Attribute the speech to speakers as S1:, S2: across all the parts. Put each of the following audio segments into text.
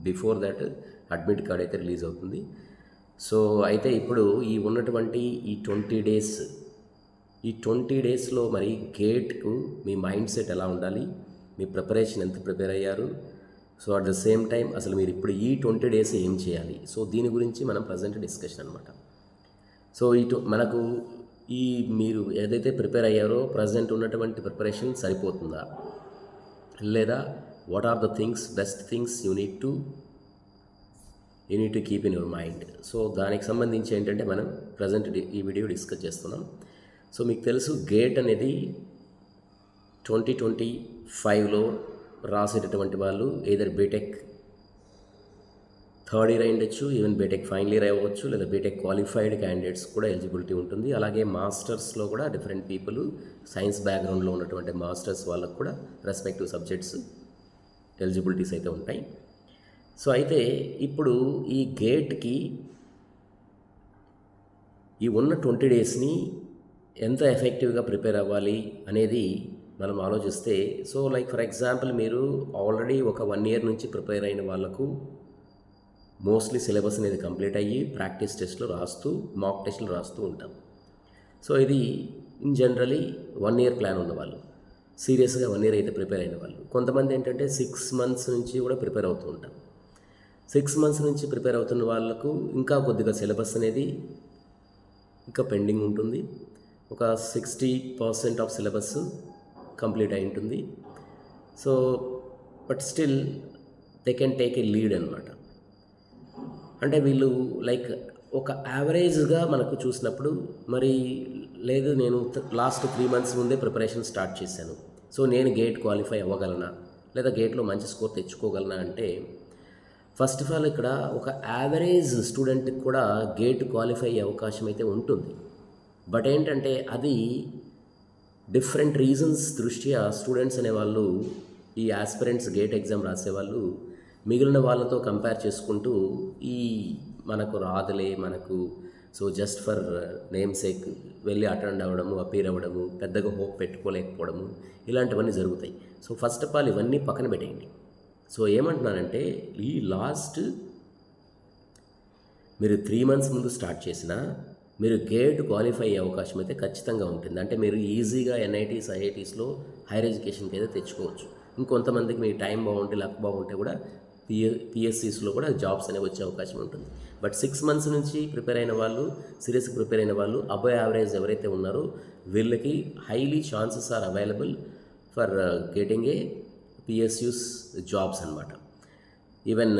S1: Before that admit card అయితే release అవుతుంది. So అయితే ఇప్పుడు ఈ ఉన్నటువంటి ఈ 20 డేస్లో మరి గేట్కు మీ మైండ్ సెట్ ఎలా ఉండాలి, మీ ప్రిపరేషన్ ఎంత ప్రిపేర్ అయ్యారు, so at the same time అసలు మీరు ఇప్పుడు ఈ 20 డేస్ ఏం చేయాలి, సో దీని గురించి మనం ప్రజెంట్ డిస్కషన్ అనమాట. సో మనకు ఈ మీరు ఏదైతే ప్రిపేర్ అయ్యారో ప్రజెంట్ ఉన్నటువంటి ప్రిపరేషన్ సరిపోతుందా, లేదా what are the things, best things you need to keep in your mind. So దానికి సంబంధించి ఏంటంటే మనం ప్రజెంట్ ఈ వీడియో డిస్కస్ చేస్తున్నాం. సో మీకు తెలుసు గేట్ అనేది 2025లో రాసేటటువంటి వాళ్ళు ఏదర్ బీటెక్ థర్డ్ ఇయర్ అయ్యొచ్చు, ఈవెన్ బీటెక్ ఫైనల్ ఇయర్ అవ్వచ్చు, లేదా బీటెక్ క్వాలిఫైడ్ క్యాండిడేట్స్ కూడా ఎలిజిబిలిటీ ఉంటుంది. అలాగే మాస్టర్స్లో కూడా డిఫరెంట్ పీపుల్, సైన్స్ బ్యాక్గ్రౌండ్లో ఉన్నటువంటి మాస్టర్స్ వాళ్ళకు కూడా రెస్పెక్టివ్ సబ్జెక్ట్స్ ఎలిజిబిలిటీస్ అయితే ఉంటాయి. సో అయితే ఇప్పుడు ఈ గేట్కి ఈ ఉన్న 20 డేస్ని ఎంత ఎఫెక్టివ్గా ప్రిపేర్ అవ్వాలి అనేది మనం ఆలోచిస్తే, సో లైక్ ఫర్ ఎగ్జాంపుల్ మీరు ఆల్రెడీ ఒక 1 ఇయర్ నుంచి ప్రిపేర్ అయిన వాళ్ళకు మోస్ట్లీ సిలబస్ అనేది కంప్లీట్ అయ్యి ప్రాక్టీస్ టెస్ట్లు రాస్తూ, మాక్ టెస్ట్లు రాస్తూ ఉంటాం. సో ఇది ఇన్ జనరలీ 1 ఇయర్ ప్లాన్ ఉన్నవాళ్ళు, సీరియస్గా 1 ఇయర్ అయితే ప్రిపేర్ అయిన వాళ్ళు. కొంతమంది ఏంటంటే 6 months నుంచి కూడా ప్రిపేర్ అవుతూ ఉంటాం. 6 months నుంచి ప్రిపేర్ అవుతున్న వాళ్ళకు ఇంకా కొద్దిగా సిలబస్ అనేది ఇంకా పెండింగ్ ఉంటుంది. ఒక 60% ఆఫ్ సిలబస్ కంప్లీట్ అయి ఉంటుంది. So but still they can take a lead అనమాట. అంటే వీళ్ళు లైక్ ఒక యావరేజ్గా మనకు చూసినప్పుడు మరి లేదు నేను లాస్ట్ 3 months ముందే ప్రిపరేషన్ స్టార్ట్ చేశాను, సో నేను గేట్ క్వాలిఫై అవ్వగలనా, లేదా గేట్లో మంచి స్కోర్ తెచ్చుకోగలనా అంటే, ఫస్ట్ ఆఫ్ ఆల్ ఇక్కడ ఒక యావరేజ్ స్టూడెంట్కి కూడా గేట్ క్వాలిఫై అయ్యే అవకాశం అయితే ఉంటుంది. బట్ ఏంటంటే అది డిఫరెంట్ రీజన్స్ దృష్ట్యా స్టూడెంట్స్ అనేవాళ్ళు, ఈ ఆస్పిరెంట్స్ గేట్ ఎగ్జామ్ రాసేవాళ్ళు మిగిలిన వాళ్ళతో కంపేర్ చేసుకుంటూ ఈ మనకు రాదులే మనకు, so just for name sake వెళ్ళి అటెండ్ అవ్వడము, అపీర్ అవ్వడము, పెద్దగా హోప్ పెట్టుకోలేకపోవడము, ఇలాంటివన్నీ జరుగుతాయి. సో ఫస్ట్ ఆఫ్ ఆల్ ఇవన్నీ పక్కన పెట్టేయండి. సో ఏమంటున్నానంటే ఈ లాస్ట్ మీరు 3 months ముందు స్టార్ట్ చేసినా మీరు గేట్ క్వాలిఫై అయ్యే అవకాశం అయితే ఖచ్చితంగా ఉంటుంది. అంటే మీరు ఈజీగా NITs, IITsలో హైయర్ ఎడ్యుకేషన్కి అయితే తెచ్చుకోవచ్చు. ఇంకొంతమందికి మీ టైం బాగుంటే, లక్ బాగుంటే కూడా PSCస్లో కూడా జాబ్స్ అనేవి వచ్చే అవకాశం ఉంటుంది. బట్ 6 months నుంచి ప్రిపేర్ అయిన వాళ్ళు, సీరియస్గా ప్రిపేర్ అయిన వాళ్ళు, అబవ్ యావరేజ్ ఎవరైతే ఉన్నారో వీళ్ళకి highly chances are available for getting a PSUs jobs అనమాట. ఈవెన్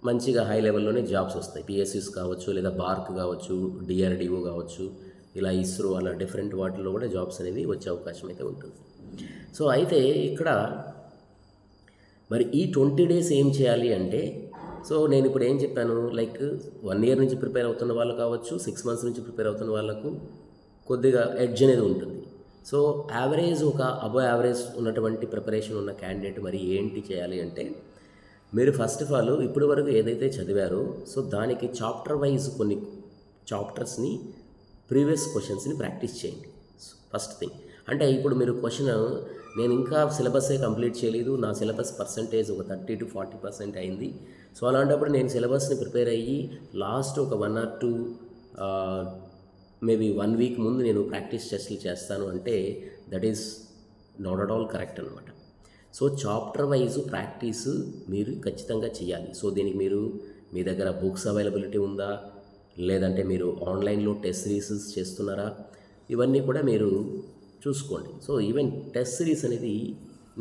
S1: మంచిగా హై లెవెల్లోనే జాబ్స్ వస్తాయి. PSUs కావచ్చు, లేదా బార్క్ కావచ్చు, DRDO కావచ్చు, ఇలా ఇస్రో అలా డిఫరెంట్ వాటిల్లో కూడా జాబ్స్ అనేవి వచ్చే అవకాశం అయితే ఉంటుంది. సో అయితే ఇక్కడ మరి ఈ 20 days ఏం చేయాలి అంటే, సో నేను ఇప్పుడు ఏం చెప్పాను, లైక్ 1 year నుంచి ప్రిపేర్ అవుతున్న వాళ్ళు కావచ్చు, 6 months నుంచి ప్రిపేర్ అవుతున్న వాళ్ళకు కొద్దిగా ఎడ్జ్ అనేది ఉంటుంది. సో యావరేజ్ ఒక అబవ్ యావరేజ్ ఉన్నటువంటి ప్రిపరేషన్ ఉన్న క్యాండిడేట్ మరి ఏంటి చేయాలి అంటే, మీరు ఫస్ట్ ఆఫ్ ఆల్ ఇప్పటి వరకు ఏదైతే చదివారో సో దానికి చాప్టర్ వైజ్ కొన్ని చాప్టర్స్ని, ప్రీవియస్ క్వశ్చన్స్ని ప్రాక్టీస్ చేయండి. ఫస్ట్ థింగ్ అంటే ఇప్పుడు మీరు క్వశ్చన్, నేను ఇంకా సిలబసే కంప్లీట్ చేయలేదు, నా సిలబస్ పర్సంటేజ్ ఒక 30 to 40% అయింది, సో అలాంటప్పుడు నేను సిలబస్ని ప్రిపేర్ అయ్యి లాస్ట్ ఒక 1 or 2 మేబీ 1 week ముందు నేను ప్రాక్టీస్ టెస్ట్లు చేస్తాను అంటే that is not at all correct అనమాట. సో చాప్టర్ వైజ్ ప్రాక్టీస్ మీరు ఖచ్చితంగా చేయాలి. సో దీనికి మీరు మీ దగ్గర బుక్స్ అవైలబిలిటీ ఉందా, లేదంటే మీరు ఆన్లైన్లో టెస్ట్ సిరీస్ చేస్తున్నారా, ఇవన్నీ కూడా మీరు చూసుకోండి. సో ఈవెన్ టెస్ట్ సిరీస్ అనేది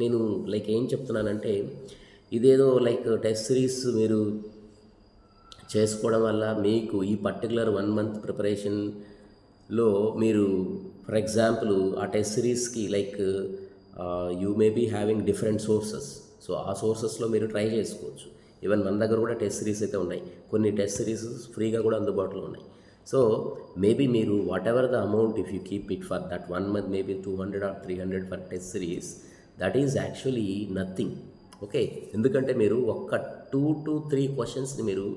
S1: నేను లైక్ ఏం చెప్తున్నానంటే, ఇదేదో లైక్ టెస్ట్ సిరీస్ మీరు చేసుకోవడం వల్ల మీకు ఈ పర్టికులర్ 1 month ప్రిపరేషన్లో మీరు ఫర్ ఎగ్జాంపుల్ ఆ టెస్ట్ సిరీస్కి like you may be having different sources, so ఆ సోర్సెస్లో మీరు ట్రై చేసుకోవచ్చు. ఈవెన్ మన దగ్గర కూడా టెస్ట్ సిరీస్ అయితే ఉన్నాయి, కొన్ని టెస్ట్ సిరీస్ ఫ్రీగా కూడా అందుబాటులో ఉన్నాయి. సో మేబీ మీరు what ever the amount if you keep it for that 1 month, maybe 200 or 300 for test series, that is actually nothing. Okay, ఎందుకంటే మీరు ఒక 2 to 3 క్వశ్చన్స్ని మీరు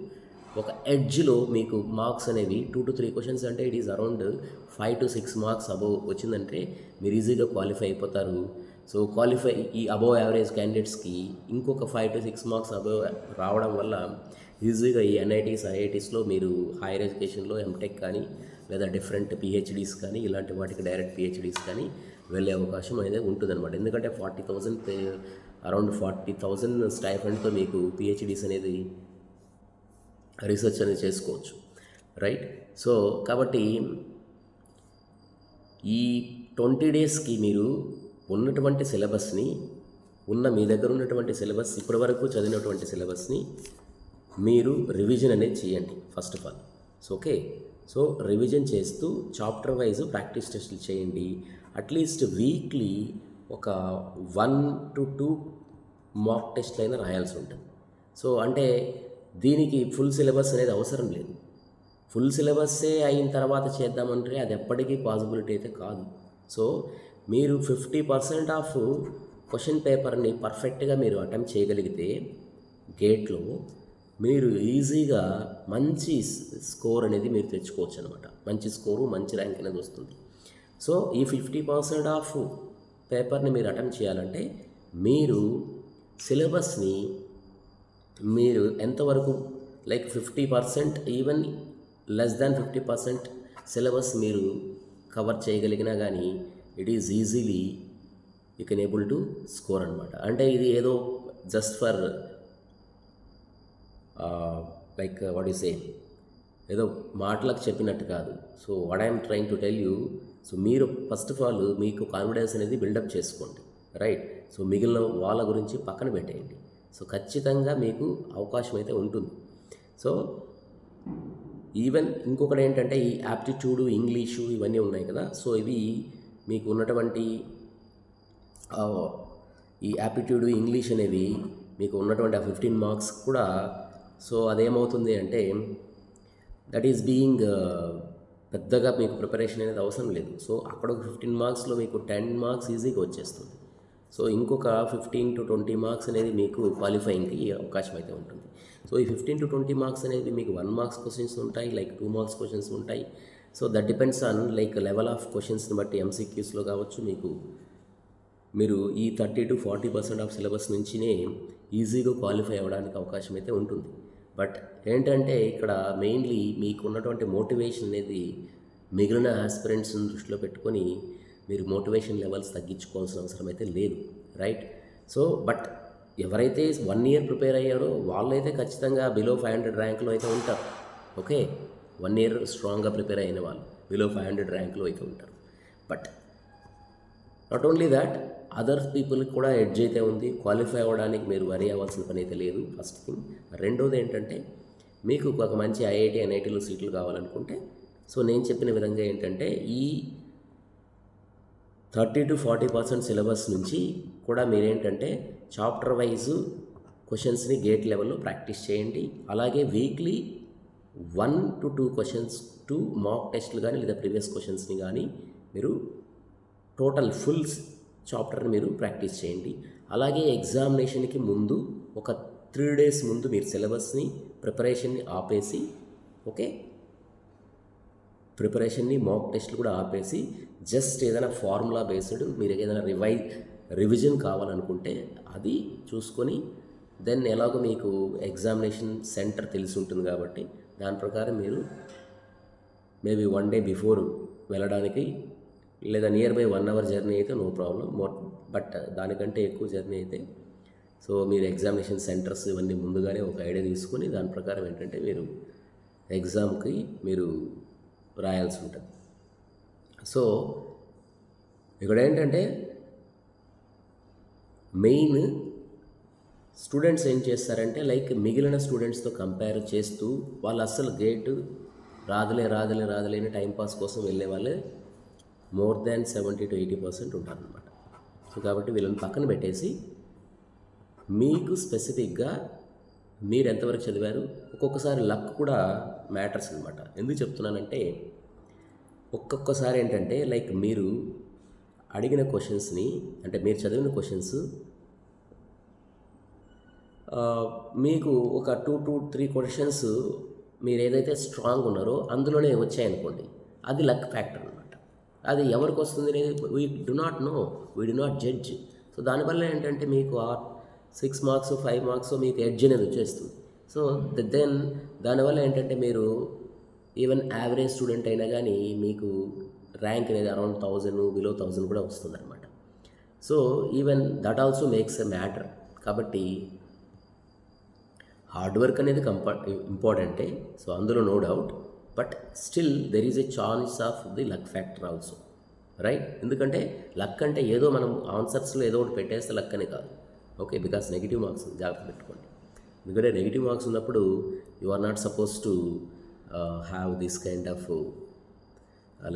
S1: ఒక ఎడ్జ్లో మీకు మార్క్స్ అనేవి 2 to 3 క్వశ్చన్స్ అంటే it is around 5 to 6 marks above వచ్చిందంటే మీరు ఈజీగా క్వాలిఫై అయిపోతారు. సో క్వాలిఫై ఈ అబోవ్ యావరేజ్ క్యాండిడేట్స్కి ఇంకొక 5 to 6 మార్క్స్ అబోవ్ రావడం వల్ల ఈజీగా ఈ ఎన్ఐటీస్ ఐఐటీస్లో మీరు హైయర్ ఎడ్యుకేషన్లో ఎంటెక్ కానీ లేదా డిఫరెంట్ పిహెచ్డీస్ కానీ ఇలాంటి వాటికి డైరెక్ట్ పిహెచ్డీస్ కానీ వెళ్ళే అవకాశం అనేది ఉంటుందన్నమాట. ఎందుకంటే 40,000 అరౌండ్ 40,000 స్టైఫండ్తో మీకు పిహెచ్డీస్ అనేది రీసెర్చ్ అనేది చేసుకోవచ్చు, రైట్. సో కాబట్టి ఈ 20 డేస్కి మీరు ఉన్నటువంటి సిలబస్ని మీ దగ్గర ఉన్నటువంటి సిలబస్ ఇప్పటివరకు చదివినటువంటి సిలబస్ని మీరు రివిజన్ అనేది చేయండి first of all. So okay, so revision చేస్తూ చాప్టర్ వైజ్ ప్రాక్టీస్ టెస్టులు చేయండి. అట్లీస్ట్ వీక్లీ ఒక 1 to 2 మాక్ టెస్ట్లు అయినా రాయాల్సి ఉంటుంది. సో అంటే దీనికి ఫుల్ సిలబస్ అనేది అవసరం లేదు. ఫుల్ సిలబస్సే అయిన తర్వాత చేద్దామంటే అది ఎప్పటికీ పాసిబిలిటీ అయితే కాదు. సో మీరు 50% ఆఫ్ క్వశ్చన్ పేపర్ని పర్ఫెక్ట్గా మీరు అటెంప్ట్ చేయగలిగితే గేట్లో మీరు ఈజీగా మంచి స్కోర్ అనేది మీరు తెచ్చుకోవచ్చు అనమాట. మంచి స్కోరు, మంచి ర్యాంక్ అనేది వస్తుంది. సో ఈ 50% ఆఫ్ పేపర్ని మీరు అటెంప్ట్ చేయాలంటే మీరు సిలబస్ని మీరు ఎంతవరకు like 50% even less than 50% syllabus మీరు కవర్ చేయగలిగినా కానీ it is easily you can able to score అనమాట. అంటే ఇది ఏదో just for like what you say ఏదో మాటలకు చెప్పినట్టు కాదు. So what I'm trying to tell you, so మీరు ఫస్ట్ ఆఫ్ ఆల్ మీకు కాన్ఫిడెన్స్ అనేది బిల్డప్ చేసుకోండి, రైట్. సో మిగిలిన వాళ్ళ గురించి పక్కన పెట్టేయండి. సో ఖచ్చితంగా మీకు అవకాశం అయితే ఉంటుంది. సో ఈవెన్ ఇంకొకటి ఏంటంటే ఈ యాప్టిట్యూడు, ఇంగ్లీషు ఇవన్నీ ఉన్నాయి కదా. సో ఇవి మీకు ఉన్నటువంటి ఈ యాప్టిట్యూడు, ఇంగ్లీష్ అనేవి మీకు ఉన్నటువంటి ఆ 15 మార్క్స్ కూడా సో అదేమవుతుంది అంటే దట్ ఈస్ బీయింగ్ పెద్దగా మీకు ప్రిపరేషన్ అనేది అవసరం లేదు. సో అక్కడ ఒక 15 మార్క్స్లో మీకు 10 మార్క్స్ ఈజీగా వచ్చేస్తుంది. సో ఇంకొక 15 to 20 మార్క్స్ అనేది మీకు క్వాలిఫైయింగ్కి అవకాశం అయితే ఉంటుంది. సో ఈ 15 to 20 మార్క్స్ అనేది మీకు 1 మార్క్స్ క్వశ్చన్స్ ఉంటాయి, లైక్ 2 మార్క్స్ క్వశ్చన్స్ ఉంటాయి. So that depends on like level of క్వశ్చన్స్ని బట్టి ఎంసీక్యూస్లో కావచ్చు మీరు ఈ 30 to 40% ఆఫ్ సిలబస్ నుంచినే ఈజీగా క్వాలిఫై అవ్వడానికి అవకాశం అయితే ఉంటుంది. బట్ ఏంటంటే ఇక్కడ మెయిన్లీ మీకు ఉన్నటువంటి మోటివేషన్ అనేది మిగిలిన ఆస్పిరెంట్స్ని దృష్టిలో పెట్టుకొని మీరు మోటివేషన్ లెవెల్స్ తగ్గించుకోవాల్సిన అవసరం అయితే లేదు, రైట్. సో బట్ ఎవరైతే 1 year ప్రిపేర్ అయ్యారో వాళ్ళైతే ఖచ్చితంగా బిలో 500 ర్యాంక్లో అయితే ఉంటారు. ఓకే, 1 year స్ట్రాంగ్గా ప్రిపేర్ అయిన వాళ్ళు బిలో 500 ర్యాంక్లో అయితే ఉంటారు. But not only that other పీపుల్కి కూడా ఎడ్జ్ అయితే ఉంది. క్వాలిఫై అవ్వడానికి మీరు వరీ అవ్వాల్సిన పని అయితే లేదు, ఫస్ట్ థింగ్. రెండోది ఏంటంటే మీకు ఒక మంచి ఐఐటి, ఎన్ఐటీలో సీట్లు కావాలనుకుంటే సో నేను చెప్పిన విధంగా ఏంటంటే ఈ 30 to 40% సిలబస్ నుంచి కూడా మీరేంటంటే చాప్టర్ వైజ్ క్వశ్చన్స్ని గేట్ లెవెల్లో ప్రాక్టీస్ చేయండి. అలాగే వీక్లీ 1 to 2 క్వశ్చన్స్ 2 మాక్ టెస్ట్లు కానీ లేదా ప్రీవియస్ క్వశ్చన్స్ని కానీ మీరు టోటల్ ఫుల్ చాప్టర్ని మీరు ప్రాక్టీస్ చేయండి. అలాగే ఎగ్జామినేషన్కి ముందు ఒక 3 days ముందు మీరు సిలబస్ని ప్రిపరేషన్ని ఆపేసి, ఓకే, ప్రిపరేషన్ని మాక్ టెస్ట్లు కూడా ఆపేసి జస్ట్ ఏదైనా ఫార్ములా బేస్డ్ మీరు ఏదైనా రివిజన్ కావాలనుకుంటే అది చూసుకొని దెన్ ఎలాగో మీకు ఎగ్జామినేషన్ సెంటర్ తెలిసి ఉంటుంది కాబట్టి దాని ప్రకారం మీరు మేబీ 1 day బిఫోర్ వెళ్ళడానికి లేదా నియర్ బై 1 hour జర్నీ అయితే నో ప్రాబ్లం. బట్ దానికంటే ఎక్కువ జర్నీ అయితే సో మీరు ఎగ్జామినేషన్ సెంటర్స్ ఇవన్నీ ముందుగానే ఒక ఐడియా తీసుకొని దాని ప్రకారం ఏంటంటే మీరు ఎగ్జామ్కి మీరు రాయాల్సి ఉంటుంది. సో ఇక్కడ ఏంటంటే మెయిన్ స్టూడెంట్స్ ఏం చేస్తారంటే లైక్ మిగిలిన స్టూడెంట్స్తో కంపేర్ చేస్తూ వాళ్ళు అస్సలు గేటు రాదులేని టైంపాస్ కోసం వెళ్ళే వాళ్ళే మోర్ దాన్ 70 to 80% ఉంటారనమాట. సో కాబట్టి వీళ్ళని పక్కన పెట్టేసి మీకు స్పెసిఫిక్గా మీరు ఎంతవరకు చదివారు, ఒక్కొక్కసారి లక్ కూడా మ్యాటర్స్ అనమాట. ఎందుకు చెప్తున్నానంటే ఒక్కొక్కసారి ఏంటంటే లైక్ మీరు అడిగిన క్వశ్చన్స్ని అంటే మీరు చదివిన క్వశ్చన్స్ మీకు ఒక 2 to 3 క్వశ్చన్స్ మీరు ఏదైతే స్ట్రాంగ్ ఉన్నారో అందులోనే వచ్చాయనుకోండి, అది లక్ ఫ్యాక్టర్ అనమాట. అది ఎవరికి వస్తుంది అనేది వీ డు నాట్ జడ్జ్. దానివల్ల ఏంటంటే మీకు ఆ 6 మార్క్స్ 5 మార్క్స్ మీకు ఎడ్జ్ అనేది వచ్చేస్తుంది. సో దెన్ దానివల్ల ఏంటంటే మీరు ఈవెన్ యావరేజ్ స్టూడెంట్ అయినా కానీ మీకు ర్యాంక్ అనేది అరౌండ్ 1000 బిలో 1000 కూడా వస్తుందన్నమాట. So even that also makes a matter. కాబట్టి హార్డ్ వర్క్ అనేది ఇంపార్టెంటే, సో అందులో no doubt. But still there is a chance of the luck factor also, right? ఎందుకంటే లక్ అంటే ఏదో మనం ఆన్సర్స్లో ఏదో ఒకటి పెట్టేస్తే లక్ అని కాదు. ఓకే, బికాస్ నెగిటివ్ మార్క్స్ జాగ్రత్త పెట్టుకోండి. ఎందుకంటే నెగిటివ్ మార్క్స్ ఉన్నప్పుడు you are not suppose to have this kind of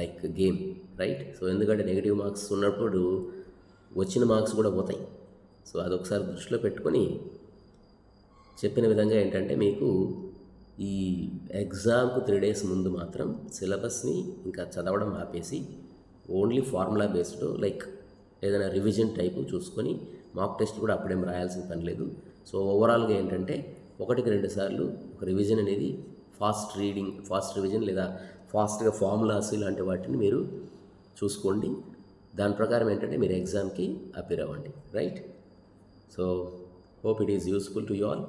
S1: like game, right? So ఎందుకంటే నెగిటివ్ మార్క్స్ ఉన్నప్పుడు వచ్చిన మార్క్స్ కూడా పోతాయి. సో అదొకసారి దృష్టిలో పెట్టుకొని చెప్పిన విధంగా ఏంటంటే మీకు ఈ ఎగ్జామ్కు 3 days ముందు మాత్రం సిలబస్ని ఇంకా చదవడం ఆపేసి ఓన్లీ ఫార్ములా బేస్డ్ లైక్ ఏదైనా రివిజన్ టైపు చూసుకొని మాక్ టెస్ట్ కూడా అప్పుడేం రాయాల్సిన పని లేదు. సో ఓవరాల్గా ఏంటంటే 1-2 సార్లు ఒక రివిజన్ అనేది ఫాస్ట్ రివిజన్ లేదా ఫాస్ట్గా ఫార్ములాస్ ఇలాంటి వాటిని మీరు చూసుకోండి. దాని ప్రకారం ఏంటంటే మీరు ఎగ్జామ్కి అపీర్ అవ్వండి, right? So hope it is useful to you all.